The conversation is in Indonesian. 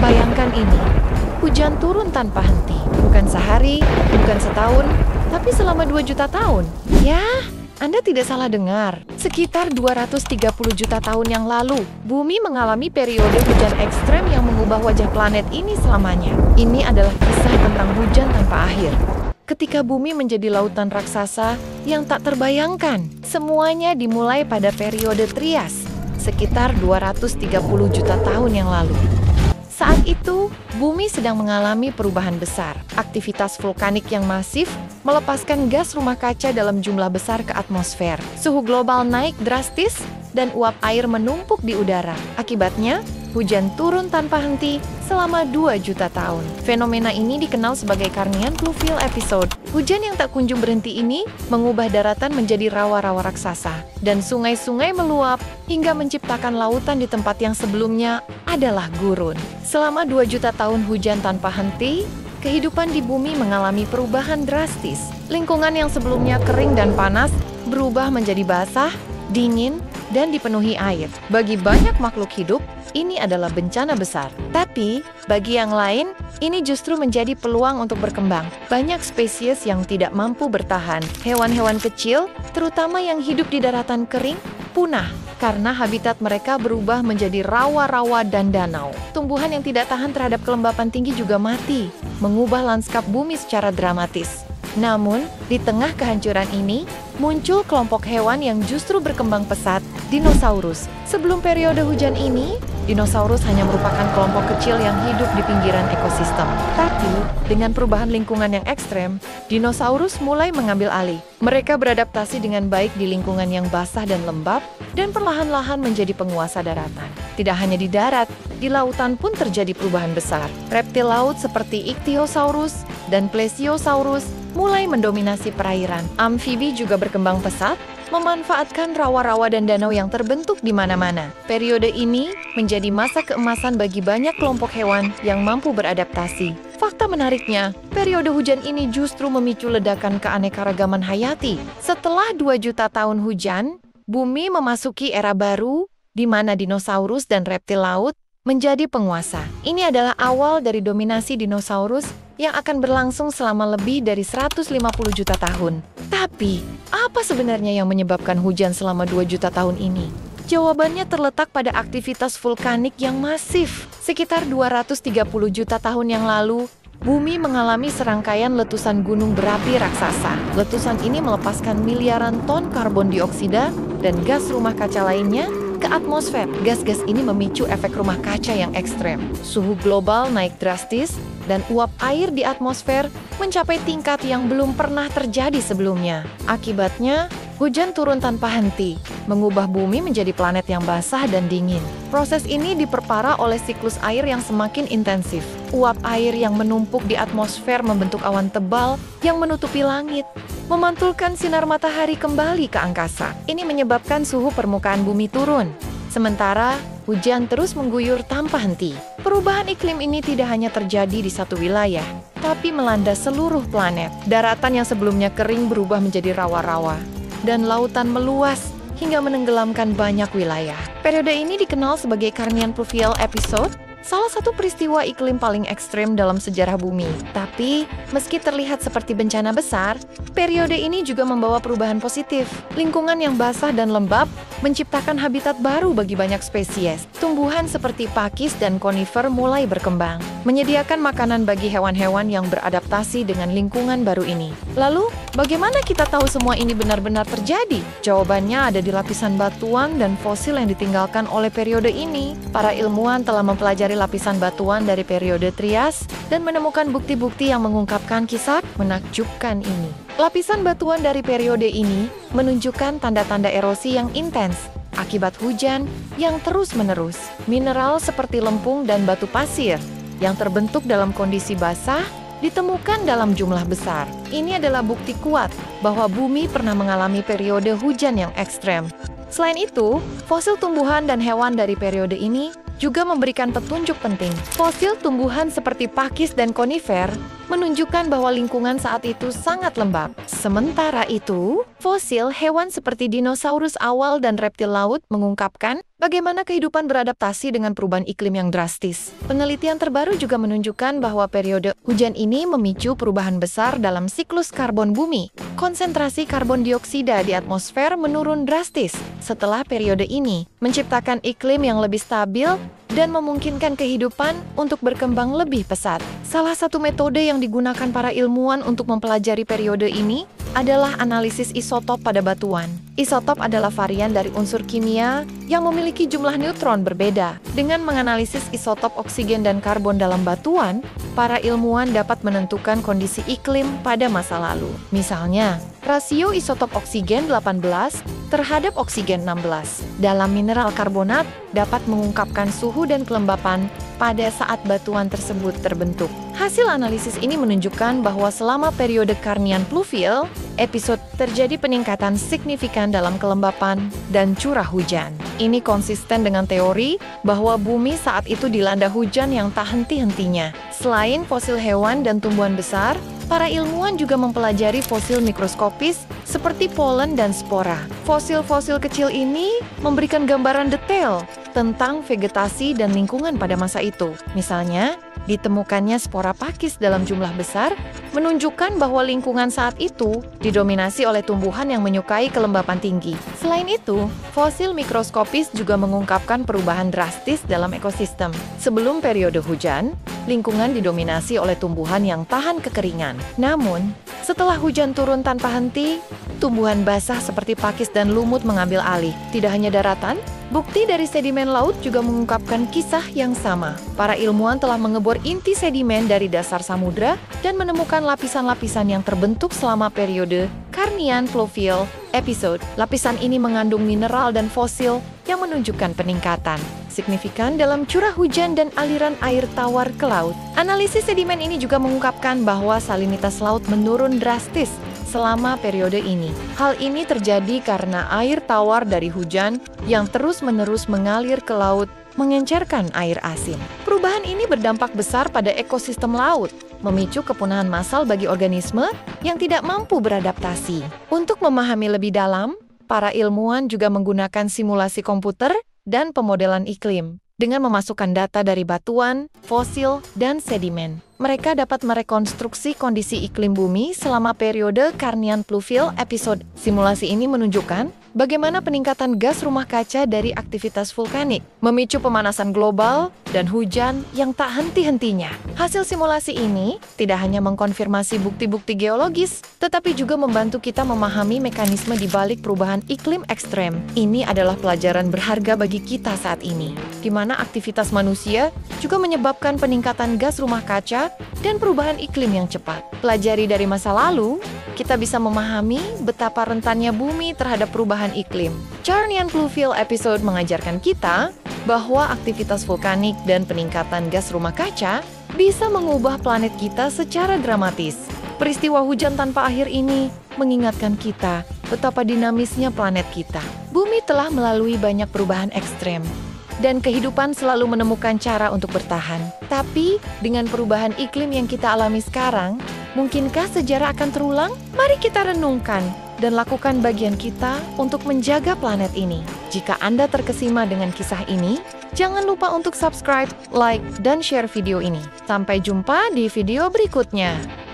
Bayangkan ini, hujan turun tanpa henti. Bukan sehari, bukan setahun, tapi selama 2 juta tahun. Ya, Anda tidak salah dengar. Sekitar 230 juta tahun yang lalu, bumi mengalami periode hujan ekstrem yang mengubah wajah planet ini selamanya. Ini adalah kisah tentang hujan tanpa akhir. Ketika bumi menjadi lautan raksasa yang tak terbayangkan, semuanya dimulai pada periode Trias, sekitar 230 juta tahun yang lalu. Saat itu, bumi sedang mengalami perubahan besar. Aktivitas vulkanik yang masif melepaskan gas rumah kaca dalam jumlah besar ke atmosfer. Suhu global naik drastis dan uap air menumpuk di udara. Akibatnya, hujan turun tanpa henti selama 2 juta tahun. Fenomena ini dikenal sebagai Carnian Pluvial Episode. Hujan yang tak kunjung berhenti ini mengubah daratan menjadi rawa-rawa raksasa, dan sungai-sungai meluap hingga menciptakan lautan di tempat yang sebelumnya adalah gurun. Selama 2 juta tahun hujan tanpa henti, kehidupan di bumi mengalami perubahan drastis. Lingkungan yang sebelumnya kering dan panas berubah menjadi basah, dingin, dan dipenuhi air. Bagi banyak makhluk hidup, ini adalah bencana besar. Tapi, bagi yang lain, ini justru menjadi peluang untuk berkembang. Banyak spesies yang tidak mampu bertahan. Hewan-hewan kecil, terutama yang hidup di daratan kering, punah karena habitat mereka berubah menjadi rawa-rawa dan danau. Tumbuhan yang tidak tahan terhadap kelembapan tinggi juga mati, mengubah lanskap bumi secara dramatis. Namun, di tengah kehancuran ini, muncul kelompok hewan yang justru berkembang pesat, dinosaurus. Sebelum periode hujan ini, dinosaurus hanya merupakan kelompok kecil yang hidup di pinggiran ekosistem. Tapi, dengan perubahan lingkungan yang ekstrem, dinosaurus mulai mengambil alih. Mereka beradaptasi dengan baik di lingkungan yang basah dan lembab, dan perlahan-lahan menjadi penguasa daratan. Tidak hanya di darat, di lautan pun terjadi perubahan besar. Reptil laut seperti Ichthyosaurus dan Plesiosaurus mulai mendominasi perairan. Amfibi juga berkembang pesat, memanfaatkan rawa-rawa dan danau yang terbentuk di mana-mana. Periode ini menjadi masa keemasan bagi banyak kelompok hewan yang mampu beradaptasi. Fakta menariknya, periode hujan ini justru memicu ledakan keanekaragaman hayati. Setelah 2 juta tahun hujan, bumi memasuki era baru di mana dinosaurus dan reptil laut menjadi penguasa. Ini adalah awal dari dominasi dinosaurus yang akan berlangsung selama lebih dari 150 juta tahun. Tapi, apa sebenarnya yang menyebabkan hujan selama 2 juta tahun ini? Jawabannya terletak pada aktivitas vulkanik yang masif. Sekitar 230 juta tahun yang lalu, bumi mengalami serangkaian letusan gunung berapi raksasa. Letusan ini melepaskan miliaran ton karbon dioksida dan gas rumah kaca lainnya ke atmosfer. Gas-gas ini memicu efek rumah kaca yang ekstrem. Suhu global naik drastis dan uap air di atmosfer mencapai tingkat yang belum pernah terjadi sebelumnya. Akibatnya, hujan turun tanpa henti, mengubah bumi menjadi planet yang basah dan dingin. Proses ini diperparah oleh siklus air yang semakin intensif. Uap air yang menumpuk di atmosfer membentuk awan tebal yang menutupi langit, memantulkan sinar matahari kembali ke angkasa. Ini menyebabkan suhu permukaan bumi turun. Sementara, hujan terus mengguyur tanpa henti. Perubahan iklim ini tidak hanya terjadi di satu wilayah, tapi melanda seluruh planet. Daratan yang sebelumnya kering berubah menjadi rawa-rawa, dan lautan meluas hingga menenggelamkan banyak wilayah. Periode ini dikenal sebagai Carnian Pluvial Episode, salah satu peristiwa iklim paling ekstrem dalam sejarah bumi. Tapi, meski terlihat seperti bencana besar, periode ini juga membawa perubahan positif. Lingkungan yang basah dan lembab menciptakan habitat baru bagi banyak spesies. Tumbuhan seperti pakis dan konifer mulai berkembang, menyediakan makanan bagi hewan-hewan yang beradaptasi dengan lingkungan baru ini. Lalu, bagaimana kita tahu semua ini benar-benar terjadi? Jawabannya ada di lapisan batuan dan fosil yang ditinggalkan oleh periode ini. Para ilmuwan telah mempelajari lapisan batuan dari periode Trias dan menemukan bukti-bukti yang mengungkapkan kisah menakjubkan ini. Lapisan batuan dari periode ini menunjukkan tanda-tanda erosi yang intens akibat hujan yang terus-menerus. Mineral seperti lempung dan batu pasir yang terbentuk dalam kondisi basah ditemukan dalam jumlah besar. Ini adalah bukti kuat bahwa bumi pernah mengalami periode hujan yang ekstrem. Selain itu, fosil tumbuhan dan hewan dari periode ini juga memberikan petunjuk penting. Fosil tumbuhan seperti pakis dan konifer menunjukkan bahwa lingkungan saat itu sangat lembab. Sementara itu, fosil hewan seperti dinosaurus awal dan reptil laut mengungkapkan bagaimana kehidupan beradaptasi dengan perubahan iklim yang drastis. Penelitian terbaru juga menunjukkan bahwa periode hujan ini memicu perubahan besar dalam siklus karbon bumi. Konsentrasi karbon dioksida di atmosfer menurun drastis setelah periode ini, menciptakan iklim yang lebih stabil dan memungkinkan kehidupan untuk berkembang lebih pesat. Salah satu metode yang digunakan para ilmuwan untuk mempelajari periode ini adalah analisis isotop pada batuan. Isotop adalah varian dari unsur kimia yang memiliki jumlah neutron berbeda. Dengan menganalisis isotop oksigen dan karbon dalam batuan, para ilmuwan dapat menentukan kondisi iklim pada masa lalu. Misalnya, rasio isotop oksigen 18 terhadap oksigen 16 dalam mineral karbonat dapat mengungkapkan suhu dan kelembapan pada saat batuan tersebut terbentuk. Hasil analisis ini menunjukkan bahwa selama periode Karnian pluvial episode terjadi peningkatan signifikan dalam kelembapan dan curah hujan. Ini konsisten dengan teori bahwa bumi saat itu dilanda hujan yang tak henti-hentinya. Selain fosil hewan dan tumbuhan besar, para ilmuwan juga mempelajari fosil mikroskopis seperti polen dan spora. Fosil-fosil kecil ini memberikan gambaran detail tentang vegetasi dan lingkungan pada masa itu. Misalnya, ditemukannya spora pakis dalam jumlah besar menunjukkan bahwa lingkungan saat itu didominasi oleh tumbuhan yang menyukai kelembapan tinggi. Selain itu, fosil mikroskopis juga mengungkapkan perubahan drastis dalam ekosistem. Sebelum periode hujan, lingkungan didominasi oleh tumbuhan yang tahan kekeringan. Namun, setelah hujan turun tanpa henti, tumbuhan basah seperti pakis dan lumut mengambil alih. Tidak hanya daratan, bukti dari sedimen laut juga mengungkapkan kisah yang sama. Para ilmuwan telah mengebor inti sedimen dari dasar samudra dan menemukan lapisan-lapisan yang terbentuk selama periode Karnian pluvial episode. Lapisan ini mengandung mineral dan fosil yang menunjukkan peningkatan signifikan dalam curah hujan dan aliran air tawar ke laut. Analisis sedimen ini juga mengungkapkan bahwa salinitas laut menurun drastis selama periode ini. Hal ini terjadi karena air tawar dari hujan yang terus-menerus mengalir ke laut mengencerkan air asin. Perubahan ini berdampak besar pada ekosistem laut, memicu kepunahan massal bagi organisme yang tidak mampu beradaptasi. Untuk memahami lebih dalam, para ilmuwan juga menggunakan simulasi komputer dan pemodelan iklim. Dengan memasukkan data dari batuan, fosil, dan sedimen, mereka dapat merekonstruksi kondisi iklim bumi selama periode Karnian pluvial episode. Simulasi ini menunjukkan bagaimana peningkatan gas rumah kaca dari aktivitas vulkanik memicu pemanasan global dan hujan yang tak henti-hentinya. Hasil simulasi ini tidak hanya mengkonfirmasi bukti-bukti geologis, tetapi juga membantu kita memahami mekanisme di balik perubahan iklim ekstrem. Ini adalah pelajaran berharga bagi kita saat ini, di mana aktivitas manusia juga menyebabkan peningkatan gas rumah kaca dan perubahan iklim yang cepat. Pelajari dari masa lalu, kita bisa memahami betapa rentannya bumi terhadap perubahan iklim. Karnian pluvial episode mengajarkan kita bahwa aktivitas vulkanik dan peningkatan gas rumah kaca bisa mengubah planet kita secara dramatis. Peristiwa hujan tanpa akhir ini mengingatkan kita betapa dinamisnya planet kita. Bumi telah melalui banyak perubahan ekstrem, dan kehidupan selalu menemukan cara untuk bertahan. Tapi, dengan perubahan iklim yang kita alami sekarang, mungkinkah sejarah akan terulang? Mari kita renungkan dan lakukan bagian kita untuk menjaga planet ini. Jika Anda terkesima dengan kisah ini, jangan lupa untuk subscribe, like, dan share video ini. Sampai jumpa di video berikutnya.